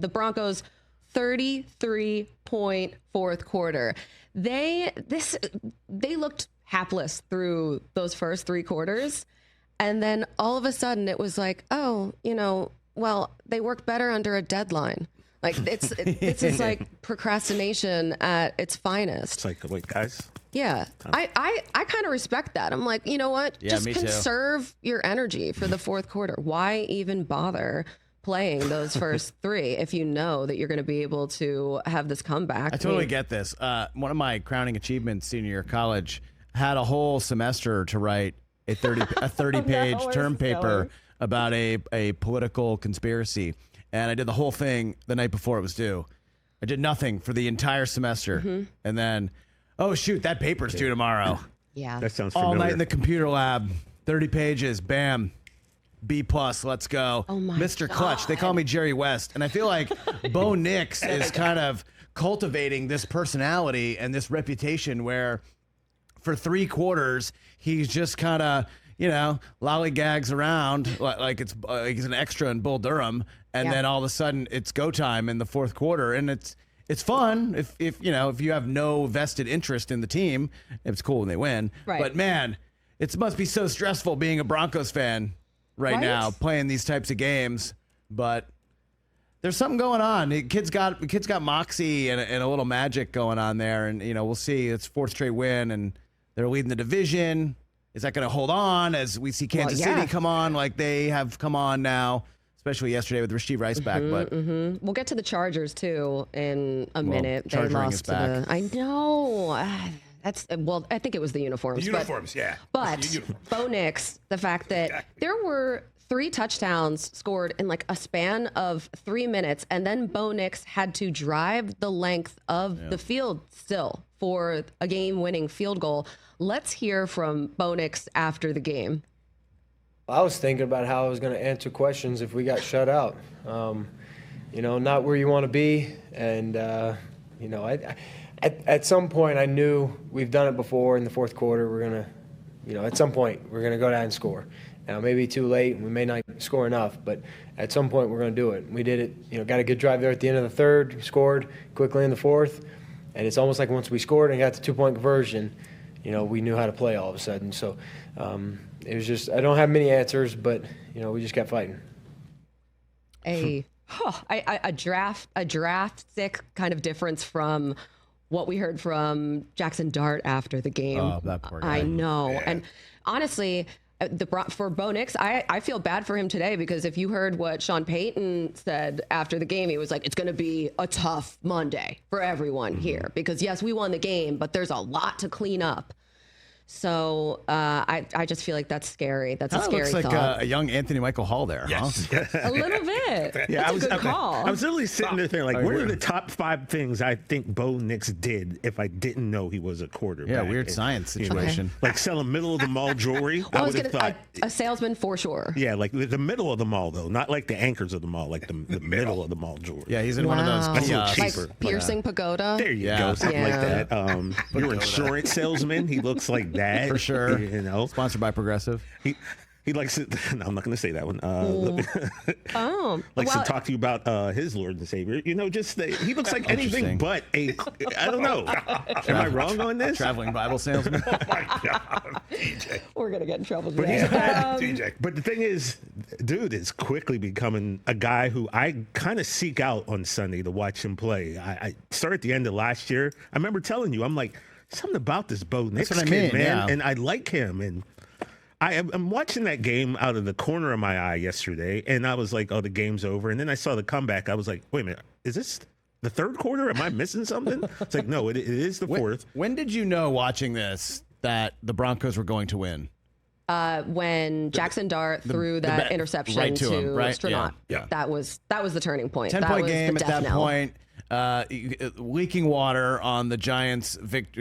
The Broncos 33-point fourth quarter. They looked hapless through those first three quarters. And then all of a sudden it was like, oh, well, they work better under a deadline. Like it's like procrastination at its finest. It's like, wait, guys. Yeah. I kind of respect that. I'm like, you know what? Yeah, just me too. conserve your energy for the fourth quarter. Why even bother playing those first three if you know that you're going to be able to have this comeback? I totally get this. One of my crowning achievements senior year of college had a whole semester to write a 30-page term paper about a political conspiracy. And I did the whole thing the night before it was due. I did nothing for the entire semester. And then, oh, shoot, that paper's due tomorrow. Yeah. That sounds familiar. All night in the computer lab, 30 pages, bam, B+, let's go. Oh, my Mr. God. Clutch. They call me Jerry West. And I feel like Bo Nix is kind of cultivating this personality and this reputation where for three quarters, he's just kind of, lollygags around like he's an extra in Bull Durham. And then all of a sudden it's go time in the fourth quarter. And it's fun if you have no vested interest in the team. It's cool when they win. Right. But man, it must be so stressful being a Broncos fan right now, playing these types of games. But there's something going on. The kids got moxie and a little magic going on there. And we'll see. It's fourth straight win, and they're leading the division. Is that going to hold on as we see Kansas City come on like they have come on now? Especially yesterday with Rashee Rice back, but we'll get to the Chargers too in a minute. They Chargering lost is to back. I know. I think it was the uniforms. The uniforms, But Bo Nix, the fact that there were 3 touchdowns scored in like a span of 3 minutes, and then Bo Nix had to drive the length of the field still for a game-winning field goal. Let's hear from Bo Nix after the game. I was thinking about how I was going to answer questions if we got shut out. Not where you want to be. And, at some point I knew we've done it before in the fourth quarter. We're going to, at some point we're going to go down and score. Now, maybe too late. We may not score enough, but at some point we're going to do it. We did it, got a good drive there at the end of the third, scored quickly in the fourth. And it's almost like once we scored and got the 2-point conversion, we knew how to play all of a sudden. So, it was just, I don't have many answers, but, we just kept fighting. A drastic kind of difference from what we heard from Jackson Dart after the game. Oh, that poor guy. I know. Yeah. And honestly, for Bo Nix, I feel bad for him today, because if you heard what Sean Payton said after the game, he was like, it's going to be a tough Monday for everyone here, because yes, we won the game, but there's a lot to clean up. So I just feel like that's scary. That's a scary looks like thought. a young Anthony Michael Hall there. Yes. Huh? A little bit. Yeah, That's a good call. I was literally sitting there thinking, what are the top 5 things I think Bo Nix did if I didn't know he was a quarterback? Yeah, weird science situation. Like selling middle of the mall jewelry. I would have thought a salesman for sure. Yeah, like the middle of the mall though, not like the anchors of the mall, like the middle of the mall jewelry. Yeah, he's in one of those kiosks. Like piercing pagoda. There you go, something like that. Your insurance salesman, he looks like that for sure. Sponsored by Progressive. He likes to, no, I'm not going to say that one. Likes to talk to you about his Lord and Savior. He looks like anything but I don't know. Am I wrong on this? Traveling Bible salesman. Oh my God, DJ. We're going to get in trouble But today. he's a bad DJ. But the thing is, dude is quickly becoming a guy who I kind of seek out on Sunday to watch him play. I started at the end of last year. I remember telling you, I'm like, something about this Bo Nix kid, man. Yeah. And I like him. And I'm watching that game out of the corner of my eye yesterday, and I was like, oh, the game's over. And then I saw the comeback. I was like, wait a minute, is this the third quarter? Am I missing something? It's like, no, it is the fourth. When did you know, watching this, that the Broncos were going to win? When Jackson Dart threw that interception to Strenot. Yeah. That was the turning point. 10-point game at that point. Leaking water on the Giants'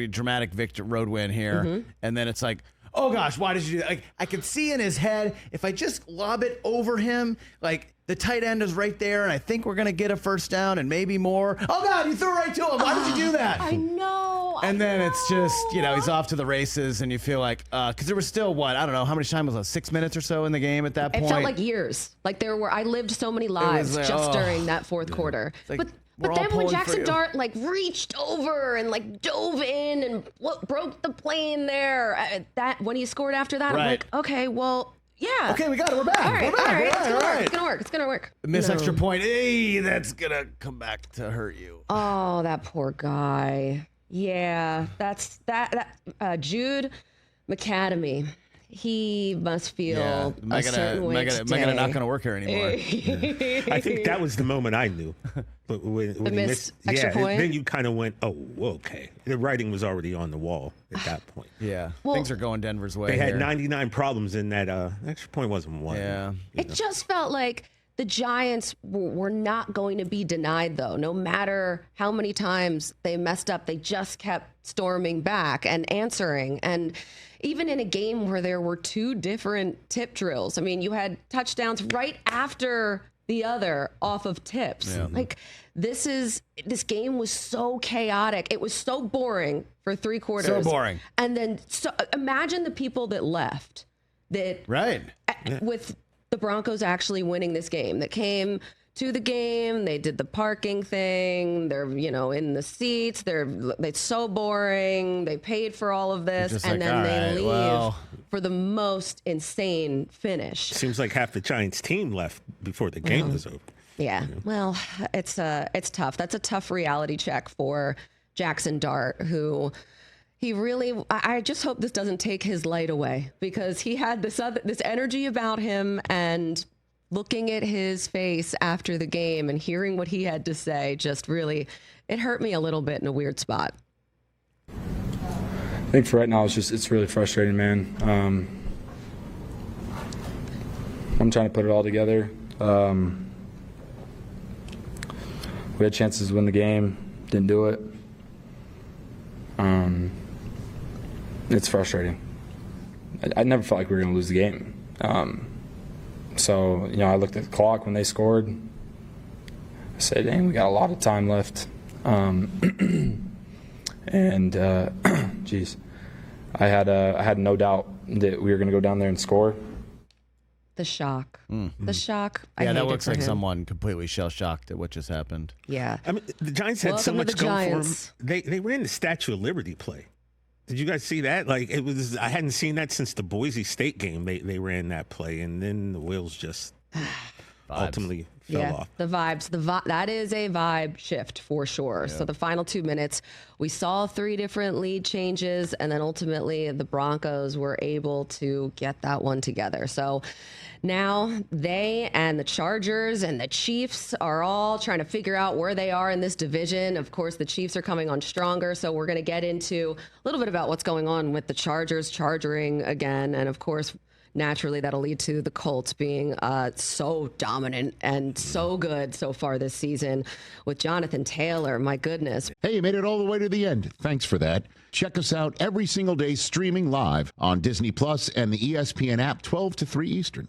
dramatic road win here. And then it's like, oh gosh, why did you do that? Like, I could see in his head, if I just lob it over him, like The tight end is right there, and I think we're going to get a first down and maybe more. Oh, God, you threw right to him. Why did you do that? I know. And then it's just, he's off to the races, and you feel like, because there was still, I don't know, how much time was it, 6 minutes or so in the game at that point? It felt like years. Like I lived so many lives just during that fourth quarter. Like, but then when Jackson Dart reached over and dove in and broke the plane there, that when he scored after that, I'm like, okay, well, yeah. Okay, we got it. We're back. All right, We're back. all right. All right. It's gonna work. It's gonna work. Miss extra point. Hey, that's gonna come back to hurt you. Oh, that poor guy. Yeah, that's that. Jude McAdamy. He must feel a certain way today. Am I not going to work here anymore? I think that was the moment I knew. But when he missed extra point? Then you kind of went, oh, okay. The writing was already on the wall at that point. Yeah, things are going Denver's way. They had here. 99 problems in that extra point wasn't one. Yeah. It just felt like the Giants were not going to be denied, though. No matter how many times they messed up, they just kept storming back and answering. And even in a game where there were two different tip drills, I mean, you had touchdowns right after the other off of tips. Yeah. This game was so chaotic. It was so boring for 3 quarters. So boring. And then imagine the people that left with the Broncos actually winning this game, that came to the game. They did the parking thing. They're, in the seats. It's so boring. They paid for all of this. And then they leave for the most insane finish. Seems like half the Giants team left before the game was over. Yeah. Well, it's tough. That's a tough reality check for Jackson Dart, who he really, I just hope this doesn't take his light away, because he had this energy about him, and looking at his face after the game and hearing what he had to say just really, it hurt me a little bit in a weird spot. I think for right now, it's really frustrating, man. I'm trying to put it all together. We had chances to win the game, didn't do it. It's frustrating. I never felt like we were going to lose the game. So, I looked at the clock when they scored. I said, dang, we got a lot of time left. Geez, I had no doubt that we were going to go down there and score. The shock. The shock. Yeah, that looks like someone completely shell-shocked at what just happened. Yeah. I mean, the Giants had so much going for them. They ran the Statue of Liberty play. Did you guys see that? I hadn't seen that since the Boise State game. They ran that play, and then the wheels just ultimately fell off. The vibes. That is a vibe shift for sure. Yeah. So the final 2 minutes, we saw 3 different lead changes, and then ultimately the Broncos were able to get that one together. So now they and the Chargers and the Chiefs are all trying to figure out where they are in this division. Of course, the Chiefs are coming on stronger, so we're going to get into a little bit about what's going on with the Chargers charging again. And of course, naturally, that'll lead to the Colts being so dominant and so good so far this season with Jonathan Taylor. My goodness. Hey, you made it all the way to the end. Thanks for that. Check us out every single day streaming live on Disney Plus and the ESPN app 12 to 3 Eastern.